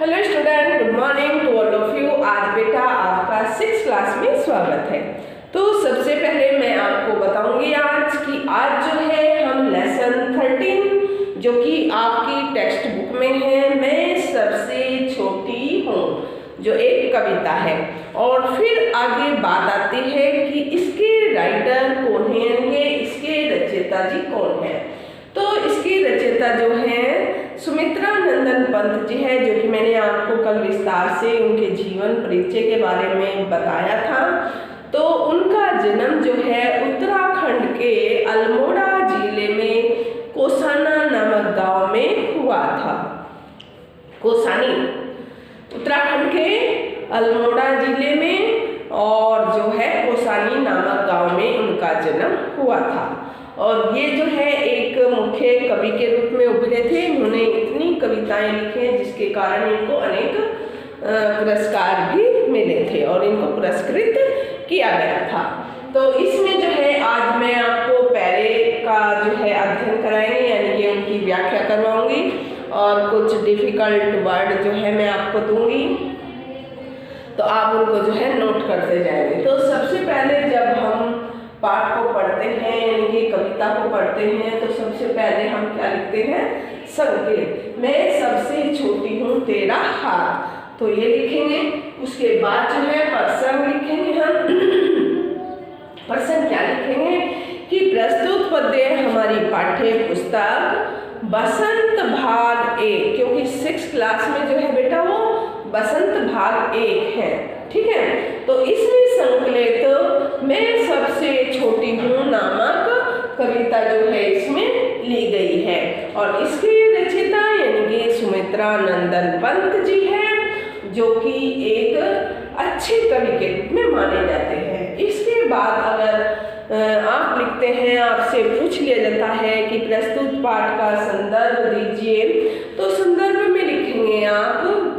Hello student, good morning to all of you. आज बेटा आपका 6th क्लास में स्वागत है। तो सबसे पहले मैं आपको बताऊंगी आज जो है हम लेसन 13 जो कि आपकी टेक्स्ट बुक में है, मैं सबसे छोटी हूँ, जो एक कविता है। और फिर आगे बात आती है कि इसके राइटर कौन है, यानी इसके रचयिता जी कौन है। तो इसके रचयिता जो हैं सुमित्रा नंदन पंत जी है, जो कि मैंने आपको कल विस्तार से उनके जीवन परिचय के बारे में बताया था। तो उनका जन्म जो है उत्तराखंड के अल्मोड़ा जिले में कोसाना नामक गांव में हुआ था। कोसानी उत्तराखंड के अल्मोड़ा जिले में और जो है कोसानी नामक गांव में उनका जन्म हुआ था। और ये जो है एक मुख्य कवि के रूप में उभरे थे। उन्होंने इतनी कविताएं लिखी हैं जिसके कारण इनको अनेक पुरस्कार भी मिले थे और इनको पुरस्कृत किया गया था। तो इसमें जो है आज मैं आपको पैरे का जो है अध्ययन कराएंगे, यानी कि उनकी व्याख्या करवाऊंगी और कुछ डिफिकल्ट वर्ड जो है मैं आपको दूंगी, तो आप उनको जो है नोट करते जाएंगे। तो सबसे पहले जब हम पाठ को पढ़ते हैं, यानी कि कविता को पढ़ते हैं, तो सबसे पहले हम क्या लिखते हैं? संकेत। मैं सबसे छोटी हूँ तेरा हाथ, तो ये लिखेंगे। उसके बाद जो है प्रसंग लिखेंगे हम। प्रसंग क्या लिखेंगे कि प्रस्तुत पद्य हमारी पाठ्य पुस्तक बसंत भाग 1, क्योंकि 6th क्लास में जो है बेटा वो बसंत भाग 1 है, ठीक है। तो इसमें संकलित मैं सबसे छोटी हूँ नामक कविता जो है इसमें ली गई है और इसके रचयिता यानी कि सुमित्रा नंदन पंत जी हैं, जो कि एक अच्छे कवि के रूप में माने जाते हैं। इसके बाद अगर आप लिखते हैं, आपसे पूछ लिया जाता है कि प्रस्तुत पाठ का संदर्भ दीजिए, तो संदर्भ में लिखेंगे आप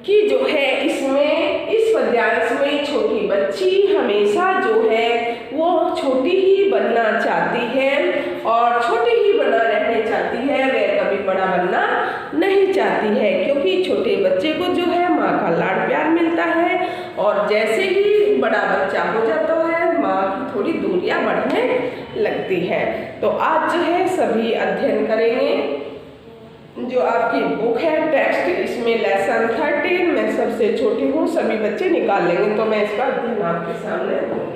कि जो है इसमें इस पद्यांश में छोटी बच्ची हमेशा जो है वो छोटी ही बनना चाहती है और छोटी ही बना रहना चाहती है, वह कभी बड़ा बनना नहीं चाहती है, क्योंकि छोटे बच्चे को जो है माँ का लाड़ प्यार मिलता है और जैसे ही बड़ा बच्चा हो जाता है माँ की थोड़ी दूरियां बढ़ने लगती है। तो आज जो है सभी अध्ययन करेंगे जो आपकी बुक है टेक्स्ट, इसमें लेसन 13 मैं सबसे छोटी हूँ, सभी बच्चे निकाल लेंगे। तो मैं इसका अध्ययन आपके सामने दूंगी।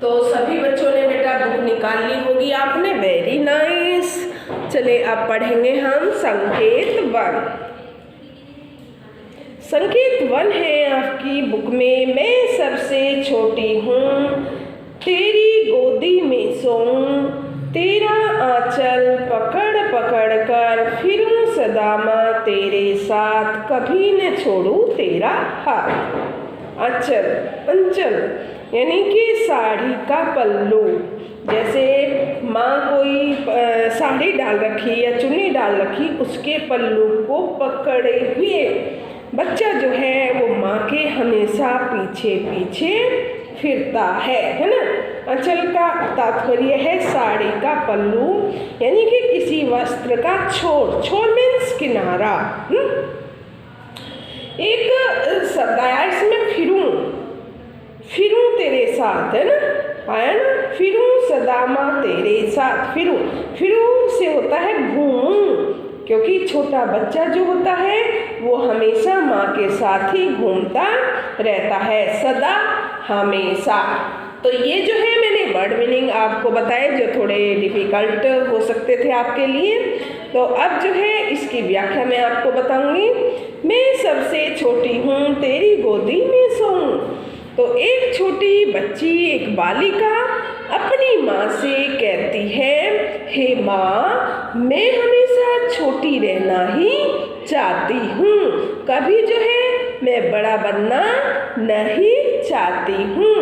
तो सभी बच्चों ने बेटा बुक निकाल ली होगी आपने, वेरी नाइस। चले अब पढ़ेंगे हम संकेत 1। संकेत 1 है आपकी बुक में, मैं सबसे छोटी हूँ तेरी गोदी में सोऊं, तेरा आंचल पकड़ पकड़ कर फिरूं सदा माँ तेरे साथ, कभी न छोड़ूं तेरा हाथ। आंचल, अंचल यानी कि साड़ी का पल्लू, जैसे माँ कोई साड़ी डाल रखी या चुन्नी डाल रखी, उसके पल्लू को पकड़े हुए बच्चा जो है वो माँ के हमेशा पीछे पीछे फिरता है ना। अंचल का तात्पर्य है साड़ी का पल्लू, यानी कि किसी वस्त्र का छोर। छोर मीन्स किनारा। एक शब्द आया इसमें फिरूं, फिरूं तेरे साथ, है ना। आया ना। फिरूं सदा माँ तेरे साथ, फिरूं से होता है घूमूं, क्योंकि छोटा बच्चा जो होता है वो हमेशा माँ के साथ ही घूमता रहता है, सदा हमेशा। तो ये जो है मैंने वर्ड मीनिंग आपको बताए जो थोड़े डिफ़िकल्ट हो सकते थे आपके लिए। तो अब जो है इसकी व्याख्या मैं आपको बताऊंगी। मैं सबसे छोटी हूँ तेरी गोदी में सोऊं। तो एक छोटी बच्ची, एक बालिका अपनी माँ से कहती है, हे माँ, मैं हमेशा छोटी रहना ही चाहती हूँ, कभी जो है मैं बड़ा बनना नहीं चाहती हूँ।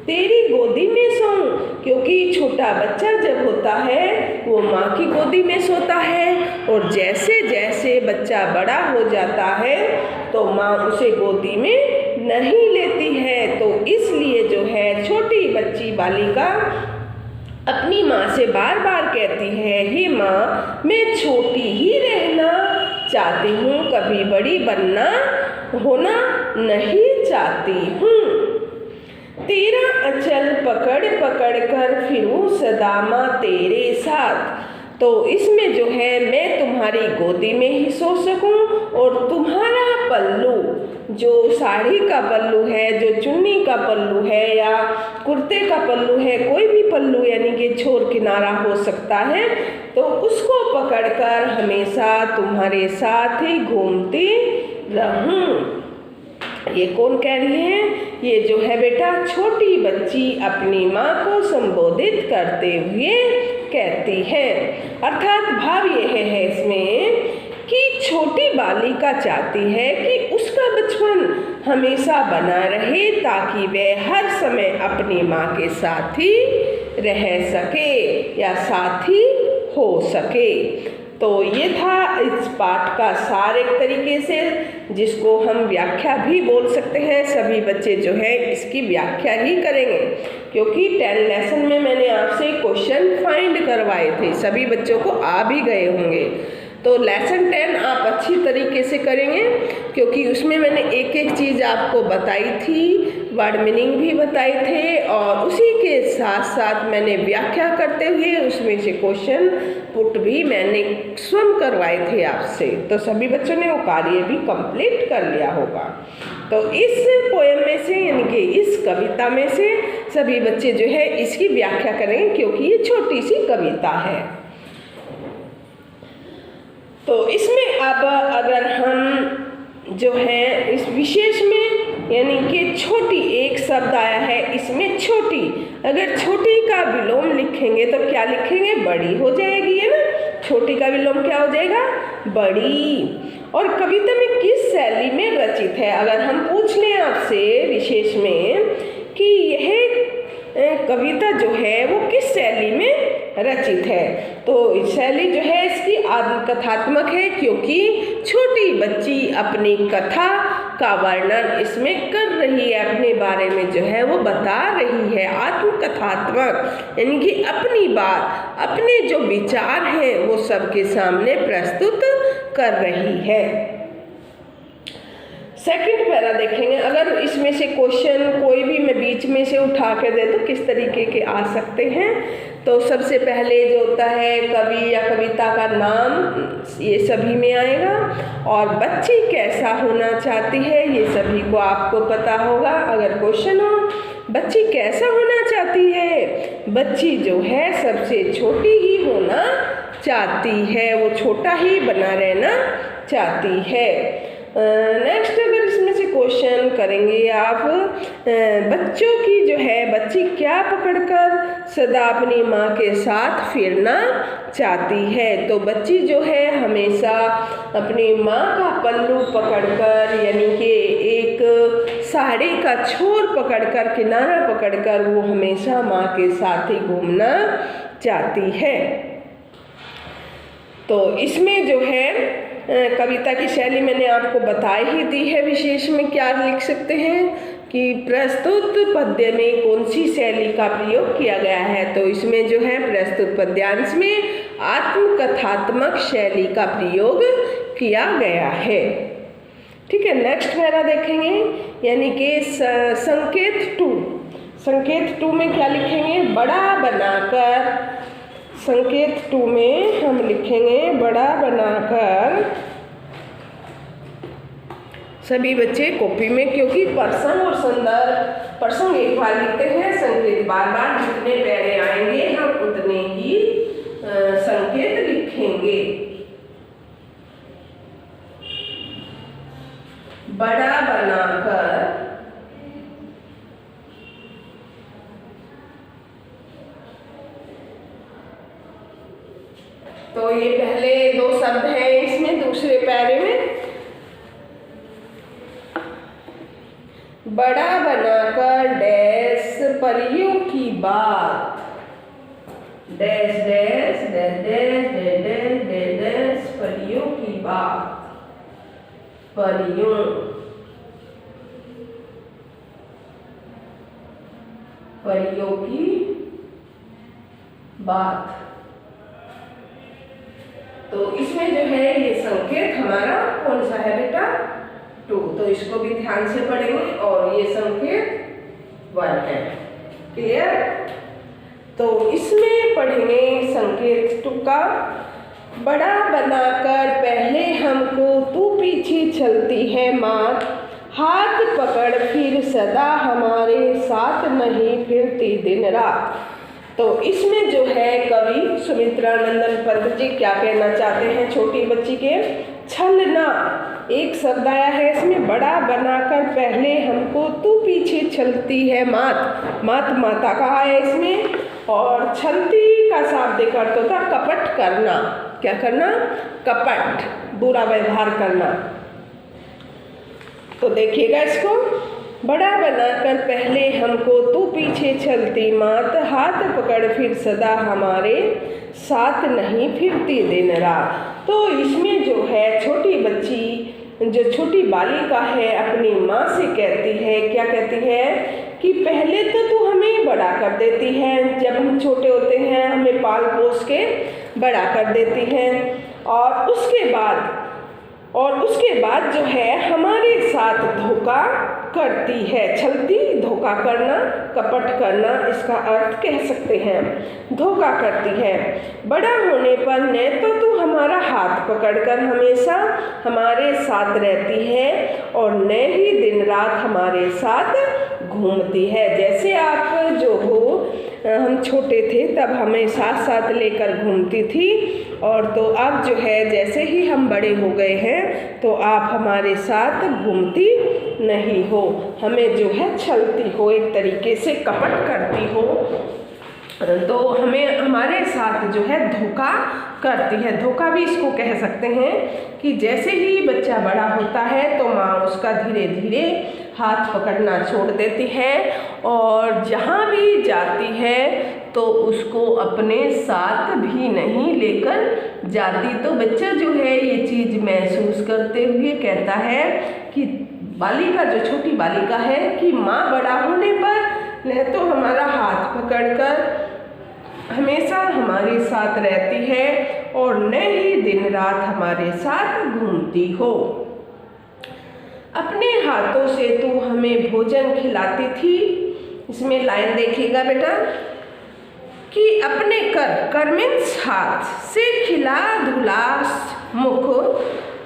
तेरी गोदी में सोऊं, क्योंकि छोटा बच्चा जब होता है वो माँ की गोदी में सोता है, और जैसे जैसे बच्चा बड़ा हो जाता है तो माँ उसे गोदी में नहीं लेती है। तो इसलिए जो है छोटी बच्ची बालिका अपनी माँ से बार बार कहती है, हे माँ, मैं छोटी ही रहना चाहती हूँ, कभी बड़ी बनना होना नहीं चाहती हूँ। तेरा अचल पकड़ पकड़ कर फिरूं सदा माँ तेरे साथ। तो इसमें जो है मैं तुम्हारी गोदी में ही सो सकूं, और तुम्हारा पल्लू, जो साड़ी का पल्लू है, जो चुन्नी का पल्लू है या कुर्ते का पल्लू है, कोई भी पल्लू यानी कि छोर किनारा हो सकता है, तो उसको पकड़कर हमेशा तुम्हारे साथ ही घूमती रहूं। ये कौन कह रही है? ये जो है बेटा छोटी बच्ची अपनी माँ को संबोधित करते हुए कहती है। अर्थात भाव ये है इसमें कि छोटी बालिका चाहती है कि उसका बचपन हमेशा बना रहे, ताकि वह हर समय अपनी माँ के साथ ही रह सके या साथ ही हो सके। तो ये था इस पाठ का सार एक तरीके से, जिसको हम व्याख्या भी बोल सकते हैं। सभी बच्चे जो है इसकी व्याख्या ही करेंगे, क्योंकि 10 लेसन में मैंने आपसे क्वेश्चन फाइंड करवाए थे, सभी बच्चों को आ भी गए होंगे। तो लेसन 10 आप अच्छी तरीके से करेंगे, क्योंकि उसमें मैंने एक एक चीज़ आपको बताई थी, वर्ड मीनिंग भी बताए थे, और उसी के साथ साथ मैंने व्याख्या करते हुए उसमें से क्वेश्चन पुट भी मैंने स्वयं करवाए थे आपसे। तो सभी बच्चों ने वो कार्य भी कंप्लीट कर लिया होगा। तो इस पोएम में से यानी कि इस कविता में से सभी बच्चे जो है इसकी व्याख्या करेंगे, क्योंकि ये छोटी सी कविता है। तो इसमें अब अगर हम जो है इस विशेष में यानी कि छोटी, एक शब्द आया है इसमें छोटी, अगर छोटी का विलोम लिखेंगे तो क्या लिखेंगे? बड़ी हो जाएगी, है ना। छोटी का विलोम क्या हो जाएगा? बड़ी। और कविता में किस शैली में रचित है? अगर हम पूछ लें आपसे विशेष में कि यह कविता जो है वो किस शैली में रचित है, तो शैली जो है इसकी आत्मकथात्मक है, क्योंकि छोटी बच्ची अपनी कथा का वर्णन इसमें कर रही है, अपने बारे में जो है वो बता रही है। आत्मकथात्मक यानी कि अपनी बात, अपने जो विचार हैं वो सबके सामने प्रस्तुत कर रही है। सेकंड पैरा देखेंगे, अगर इसमें से क्वेश्चन कोई भी मैं बीच में से उठा के दे तो किस तरीके के आ सकते हैं। तो सबसे पहले जो होता है कवि या कविता का नाम, ये सभी में आएगा, और बच्ची कैसा होना चाहती है ये सभी को आपको पता होगा। अगर क्वेश्चन हो बच्ची कैसा होना चाहती है, बच्ची जो है सबसे छोटी ही होना चाहती है, वो छोटा ही बना रहना चाहती है। नेक्स्ट अगर इसमें से क्वेश्चन करेंगे आप, बच्चों की जो है बच्ची क्या पकड़कर सदा अपनी माँ के साथ फिरना चाहती है, तो बच्ची जो है हमेशा अपनी माँ का पल्लू पकड़कर यानी कि एक साड़ी का छोर पकड़कर, किनारा पकड़कर वो हमेशा माँ के साथ ही घूमना चाहती है। तो इसमें जो है कविता की शैली मैंने आपको बता ही दी है। विशेष में क्या लिख सकते हैं कि प्रस्तुत पद्य में कौन सी शैली का प्रयोग किया गया है, तो इसमें जो है प्रस्तुत पद्यांश में आत्मकथात्मक शैली का प्रयोग किया गया है। ठीक है, नेक्स्ट पैरा देखेंगे, यानी कि संकेत 2। संकेत 2 में क्या लिखेंगे? बड़ा बनाकर। संकेत 2 में हम लिखेंगे बड़ा बनाकर। सभी बच्चे कॉपी में, क्योंकि प्रश्न और संदर्भ, प्रश्न एक बार लिखते हैं, संकेत बार बार, जितने पैरे आएंगे हम उतने ही संकेत लिखेंगे। बड़ा बनाकर। तो ये पहले 2 शब्द हैं इसमें, दूसरे पैरे में। बड़ा बनाकर डैश परियों की बात। Dash dash dash dash dash dash dash परियों की बात। परियों, परियों की बात। तो इसमें जो है ये संकेत हमारा कौन सा है बेटा? 2। तो इसको भी ध्यान से पढ़ेंगे। और ये संकेत 1 है। क्लियर? तो इसमें पढ़ेंगे संकेत 2 का। बड़ा बनाकर पहले हमको तू पीछे चलती है मात, हाथ पकड़ फिर सदा हमारे साथ नहीं फिरती दिन रात। तो इसमें जो है कवि सुमित्रा नंदन पंत जी क्या कहना चाहते हैं छोटी बच्ची के? छलना एक शब्द आया है इसमें। बड़ा बनाकर पहले हमको तू पीछे चलती है मात। मात माता कहा है इसमें। और छलती का शाब्दिक अर्थ होता कपट करना। क्या करना? कपट, बुरा व्यवहार करना। तो देखिएगा इसको। बड़ा बनाकर पहले हमको तू पीछे चलती मात, हाथ पकड़ फिर सदा हमारे साथ नहीं फिरती दिन रात। तो इसमें जो है छोटी बच्ची, जो छोटी बालिका है, अपनी माँ से कहती है, क्या कहती है कि पहले तो तू हमें बड़ा कर देती है, जब हम छोटे होते हैं हमें पाल पोस के बड़ा कर देती है, और उसके बाद जो है हमारे साथ धोखा करती है। छलती, धोखा करना, कपट करना, इसका अर्थ कह सकते हैं। धोखा करती है। बड़ा होने पर न तो तू हमारा हाथ पकड़कर हमेशा हमारे साथ रहती है, और न ही दिन रात हमारे साथ घूमती है। जैसे आप जो हो, हम छोटे थे तब हमें साथ साथ लेकर घूमती थी, और तो अब जो है जैसे ही हम बड़े हो गए हैं तो आप हमारे साथ घूमती नहीं हो, हमें जो है छलती हो, एक तरीके से कपट करती हो, तो हमें हमारे साथ जो है धोखा करती है। धोखा भी इसको कह सकते हैं कि जैसे ही बच्चा बड़ा होता है तो माँ उसका धीरे धीरे हाथ पकड़ना छोड़ देती है, और जहाँ भी जाती है तो उसको अपने साथ भी नहीं लेकर जाती। तो बच्चा जो है ये चीज़ महसूस करते हुए कहता है कि बालिका, जो छोटी बालिका है, कि माँ बड़ा होने पर न तो हमारा हाथ पकड़कर हमेशा हमारे साथ रहती है, और न ही दिन रात हमारे साथ घूमती हो। अपने हाथों से तू हमें भोजन खिलाती थी। इसमें लाइन देखिएगा बेटा कि अपने कर मीन्स हाथ से खिला धुला मुख,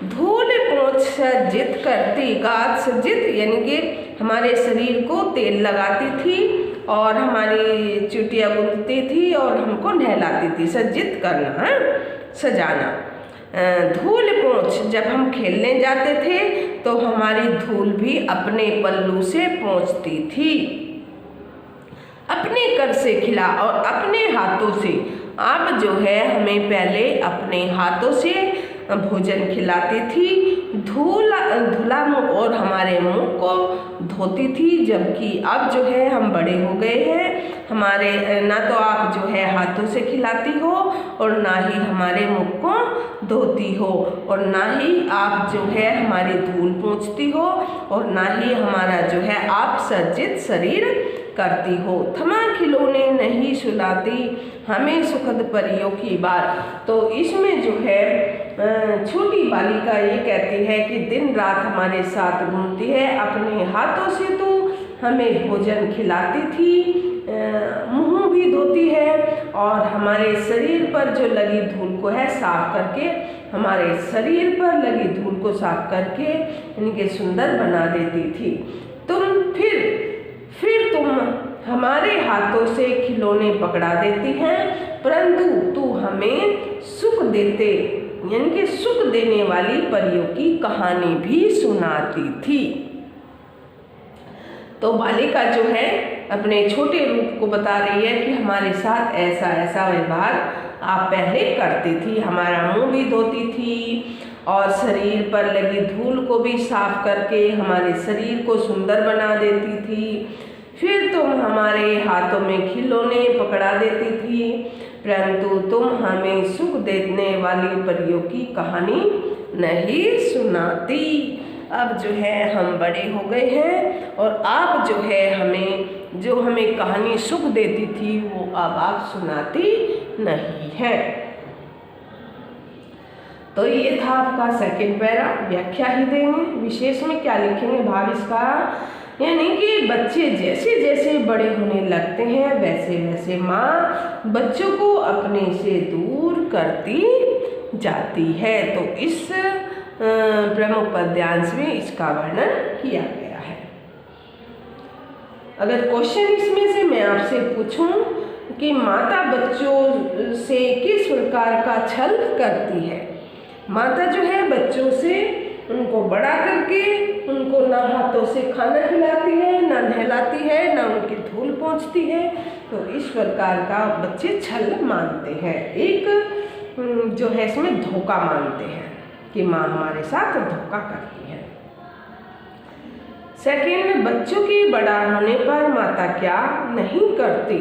धूल पोंछ सज्जित करती, गात सज्जित यानी कि हमारे शरीर को तेल लगाती थी और हमारी चुटिया बुनती थी और हमको नहलाती थी। सज्जित करना है, सजाना। धूल पोंछ, जब हम खेलने जाते थे तो हमारी धूल भी अपने पल्लू से पोंछती थी। अपने कर से खिला, और अपने हाथों से। आप जो है हमें पहले अपने हाथों से भोजन खिलाती थी, धुला मुँह और हमारे मुंह को धोती थी, जबकि अब जो है हम बड़े हो गए हैं, हमारे ना तो आप जो है हाथों से खिलाती हो और ना ही हमारे मुंह को धोती हो, और ना ही आप जो है हमारी धूल पोंछती हो, और ना ही हमारा जो है आप सज्जित शरीर करती हो। थमा खिलौने नहीं सुलाती हमें सुखद परियों की बात। तो इसमें जो है छोटी बालिका ये कहती है कि दिन रात हमारे साथ घूमती है, अपने हाथों से तू हमें भोजन खिलाती थी, मुँह भी धोती है और हमारे शरीर पर जो लगी धूल को है साफ करके, हमारे शरीर पर लगी धूल को साफ करके इनके सुंदर बना देती थी। फिर तुम हमारे हाथों से खिलौने पकड़ा देती हैं, परंतु तू हमें सुख देते यानी कि सुख देने वाली परियों की कहानी भी सुनाती थी। तो बालिका जो है अपने छोटे रूप को बता रही है कि हमारे साथ ऐसा ऐसा व्यवहार आप पहले करती थी, हमारा मुंह भी धोती थी और शरीर पर लगी धूल को भी साफ करके हमारे शरीर को सुंदर बना देती थी। फिर तुम हमारे हाथों में खिलौने पकड़ा देती थी, परंतु तुम हमें सुख देने वाली परियों की कहानी नहीं सुनाती। अब जो है हम बड़े हो गए हैं और आप जो हमें कहानी सुख देती थी वो अब आप सुनाती नहीं है। तो ये था आपका सेकंड पैरा। व्याख्या ही देंगे, विशेष में क्या लिखेंगे भाव इसका, यानी कि बच्चे जैसे जैसे बड़े होने लगते हैं वैसे वैसे माँ बच्चों को अपने से दूर करती जाती है। तो इस प्रमुख पद्यांश में इसका वर्णन किया गया है। अगर क्वेश्चन इसमें से मैं आपसे पूछूं कि माता बच्चों से किस प्रकार का छल करती है। माता जो है बच्चों से उनको बड़ा करके उनको ना हाथों से खाना खिलाती है, ना नहलाती है, ना उनकी धूल पोंछती है। तो इस प्रकार का बच्चे छल मानते हैं, एक जो है इसमें धोखा मानते हैं कि माँ हमारे साथ धोखा करती है। सेकंड, बच्चों के बड़ा होने पर माता क्या नहीं करती।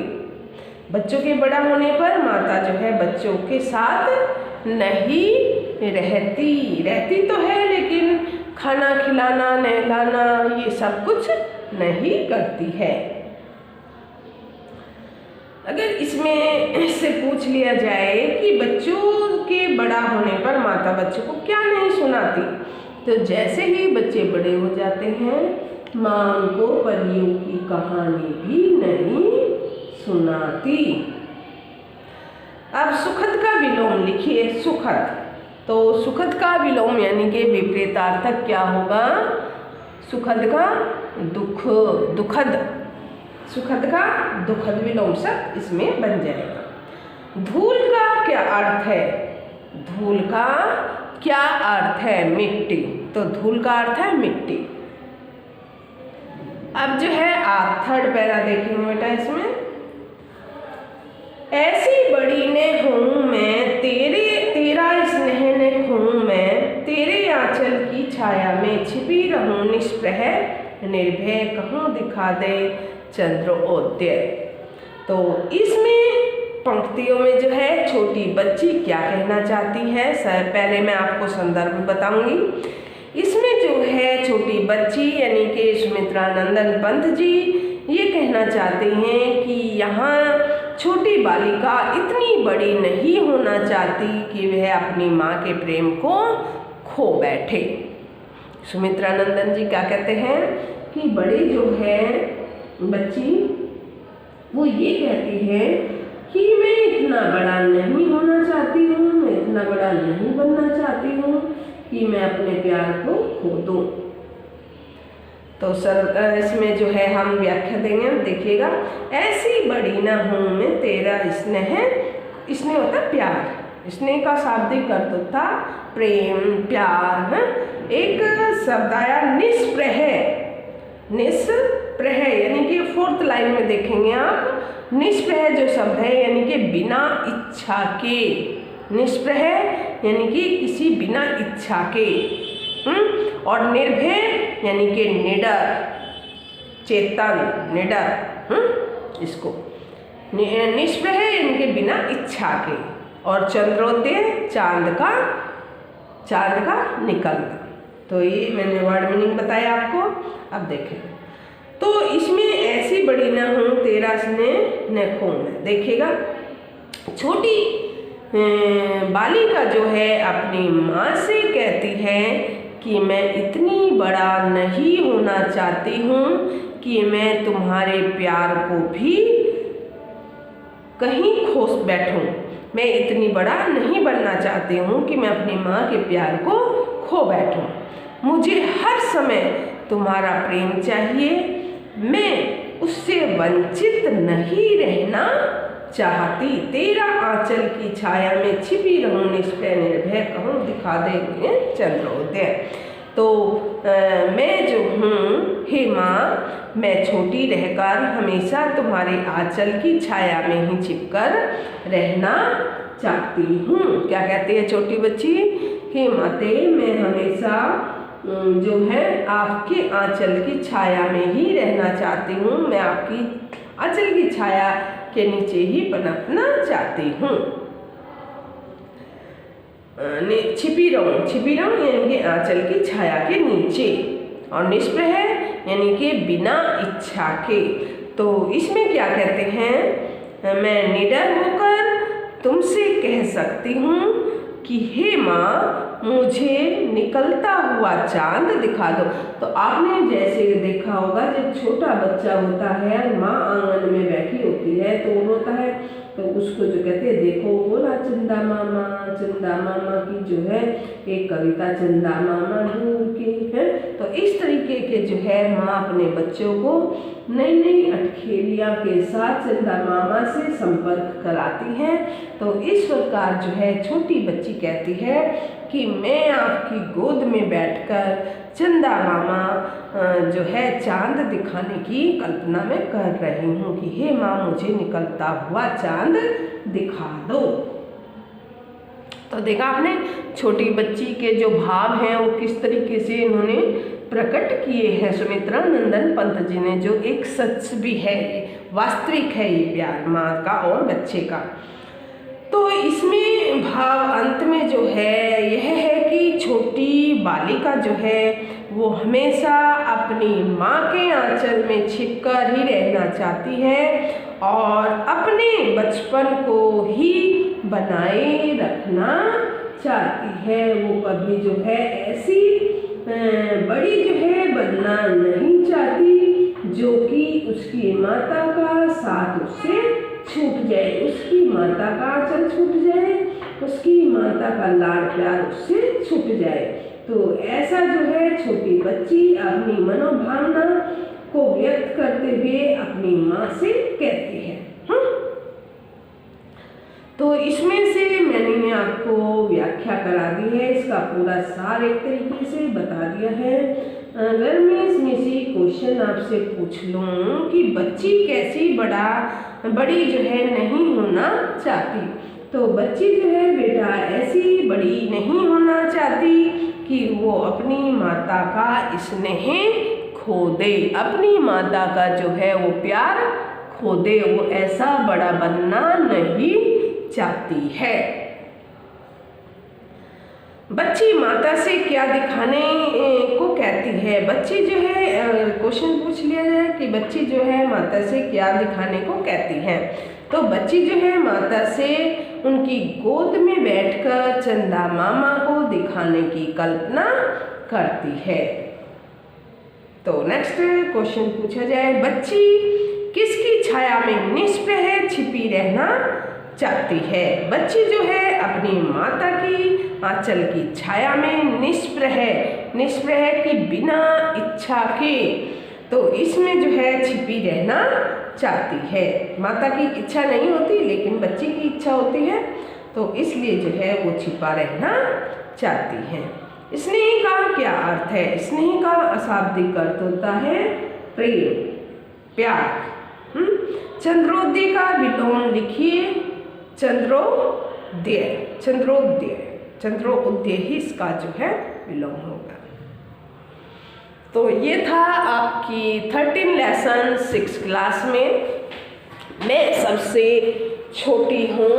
बच्चों के बड़ा होने पर माता जो है बच्चों के साथ नहीं रहती तो है, लेकिन खाना खिलाना नहलाना ये सब कुछ नहीं करती है। अगर इसमें से पूछ लिया जाए कि बच्चों के बड़ा होने पर माता बच्चों को क्या नहीं सुनाती, तो जैसे ही बच्चे बड़े हो जाते हैं माँ उनको परियों की कहानी भी नहीं सुनाती। अब सुखद का विलोम लिखिए। सुखद, तो सुखद का विलोम यानी कि विपरीतार्थक क्या होगा। सुखद का दुख, दुखद, सुखद का दुखद विलोम शब्द इसमें बन जाएगा। धूल का क्या अर्थ है। धूल का क्या अर्थ है, मिट्टी। तो धूल का अर्थ है मिट्टी। अब जो है आप थर्ड पैरा देखेंगे बेटा। इसमें ऐसी बड़ी ने हूँ मैं तेरा स्नेह ने खूँ मैं, तेरे आंचल की छाया में छिपी रहूं निष्प्रह निर्भय कहूँ दिखा दे चंद्रोदय। तो इसमें पंक्तियों में जो है छोटी बच्ची क्या कहना चाहती है, पहले मैं आपको संदर्भ बताऊंगी। इसमें जो है छोटी बच्ची यानी कि सुमित्रा नंदन पंत जी ये कहना चाहते हैं कि यहाँ छोटी बालिका इतनी बड़ी नहीं होना चाहती कि वह अपनी माँ के प्रेम को खो बैठे। सुमित्रा नंदन जी क्या कहते हैं कि बड़ी जो है बच्ची वो ये कहती है कि मैं इतना बड़ा नहीं होना चाहती हूँ, मैं इतना बड़ा नहीं बनना चाहती हूँ कि मैं अपने प्यार को खो दूँ। तो सर इसमें जो है हम व्याख्या देंगे, देखिएगा। ऐसी बड़ी ना हूँ मैं तेरा स्नेह, स्नेह होता प्यार, स्नेह का शाब्दिक अर्थ होता प्रेम प्यार है। एक शब्द आया निष्प्रह, निष्प्रह यानी कि फोर्थ लाइन में देखेंगे आप। निष्प्रह जो शब्द है यानी कि बिना इच्छा के, निष्प्रह यानी कि किसी बिना इच्छा के। और निर्भय यानी कि निडर, चेतन, निडर, इसको निष्प्रह यानी कि बिना इच्छा के। और चंद्रोदय चांद का निकलना। तो ये मैंने वर्ड मीनिंग बताया आपको। अब देखें तो इसमें ऐसी बड़ी न हूँ तेरा स्नेह न खो मैं। देखिएगा छोटी बालिका जो है अपनी माँ से कहती है कि मैं इतनी बड़ा नहीं होना चाहती हूँ कि मैं तुम्हारे प्यार को भी कहीं खो बैठूं। मैं इतनी बड़ा नहीं बनना चाहती हूँ कि मैं अपनी माँ के प्यार को खो बैठूं। मुझे हर समय तुम्हारा प्रेम चाहिए। मैं उससे वंचित नहीं रहना चाहती। तेरा आंचल की छाया में छिपी रहूं, निष्ठय निर्भय कहूँ दिखा दे मुझे चंद्रोदय। तो मैं जो हूँ हे माँ, मैं छोटी रहकर हमेशा तुम्हारे आंचल की छाया में ही छिपकर रहना चाहती हूँ। क्या कहती है छोटी बच्ची? हे माते, मैं हमेशा जो है आपके आंचल की छाया में ही रहना चाहती हूँ। मैं आपकी आंचल की छाया के नीचे ही पनपना चाहती हूँ। छिपी रहूं यानी कि आंचल की छाया के नीचे, और निष्प्रह यानी कि बिना इच्छा के। तो इसमें क्या कहते हैं? मैं निडर होकर तुमसे कह सकती हूँ कि हे माँ, मुझे निकलता हुआ चांद दिखा दो। तो आपने जैसे देखा होगा, जब छोटा बच्चा होता है, माँ आंगन में बैठी होती है तो वो होता है, तो उसको जो कहते हैं, देखो बोला चंदा मामा की जो है एक कविता, चंदा मामा दूर के है। तो इस तरीके के जो है माँ अपने बच्चों को नई नई अटखेलियाँ के साथ चंदा मामा से संपर्क कराती है। तो इस प्रकार जो है छोटी बच्ची कहती है कि मैं आपकी गोद में बैठकर चंदा मामा जो है चांद दिखाने की कल्पना में कर रही हूँ कि हे माँ, मुझे निकलता हुआ चांद दिखा दो। तो देखा आपने छोटी बच्ची के जो भाव हैं वो किस तरीके से इन्होंने प्रकट किए हैं सुमित्रा नंदन पंत जी ने, जो एक सच भी है, वास्तविक है ये प्यार माँ का और बच्चे का। तो इसमें भाव अंत में जो है यह है कि छोटी बालिका जो है वो हमेशा अपनी माँ के आंचल में छिपकर ही रहना चाहती है और अपने बचपन को ही बनाए रखना चाहती है। वो कभी जो है ऐसी बड़ी जो है बनना नहीं चाहती जो कि उसकी माता का साथ उससे छूट जाए, उसकी माता का आंचल छूट जाए, उसकी माता का लाड प्यार उससे छूट जाए। तो ऐसा जो है छोटी बच्ची अपनी मनोभावना को व्यक्त करते हुए अपनी माँ से कहती है। तो इसमें से मैंने आपको व्याख्या करा दी है, इसका पूरा सार एक तरीके से बता दिया है। अगर मैं इसमें से क्वेश्चन आपसे पूछ लूँ कि बच्ची कैसी बड़ी जो है नहीं होना चाहती, तो बच्ची जो है बेटा ऐसी बड़ी नहीं होना चाहती कि वो अपनी माता का स्नेह खो दे, अपनी माता का जो है वो प्यार खो दे। वो ऐसा बड़ा बनना नहीं चाहती है। बच्ची माता से क्या दिखाने को कहती है? बच्ची जो है क्वेश्चन पूछ लिया जाए कि बच्ची जो है माता से क्या दिखाने को कहती है, तो बच्ची जो है माता से उनकी गोद में बैठकर चंदा मामा को दिखाने की कल्पना करती है। तो नेक्स्ट क्वेश्चन पूछा जाए, बच्ची किसकी छाया में निष्प्रह छिपी रहना चाहती है? बच्ची जो है अपनी माता की आंचल की छाया में निष्प्रह की बिना इच्छा के, तो इसमें जो है छिपी रहना चाहती है। माता की इच्छा नहीं होती लेकिन बच्ची की इच्छा होती है, तो इसलिए जो है वो छिपा रहना चाहती है। स्नेह का क्या अर्थ है? स्नेह का अशाब्दिक अर्थ होता है प्रेम, प्यार। चंद्रोदय का विलोम लिखिए, चंद्रोदय ही इसका जो है विलोम होगा। तो ये था आपकी 13 लेसन 6 क्लास में। मैं सबसे छोटी हूँ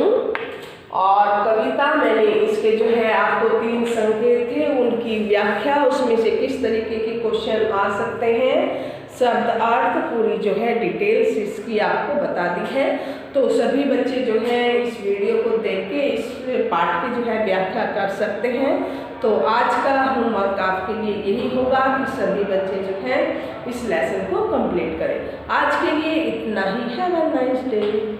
और कविता मैंने इसके जो है आपको 3 संकेत थे, उनकी व्याख्या, उसमें से किस तरीके के क्वेश्चन आ सकते हैं, शब्द अर्थ पूरी जो है डिटेल्स इसकी आपको बता दी है। तो तो सभी बच्चे जो हैं इस वीडियो को देख के इस पाठ की जो है व्याख्या कर सकते हैं। तो आज का होमवर्क आपके लिए यही होगा कि सभी बच्चे जो हैं इस लेसन को कंप्लीट करें। आज के लिए इतना ही। Have a nice day.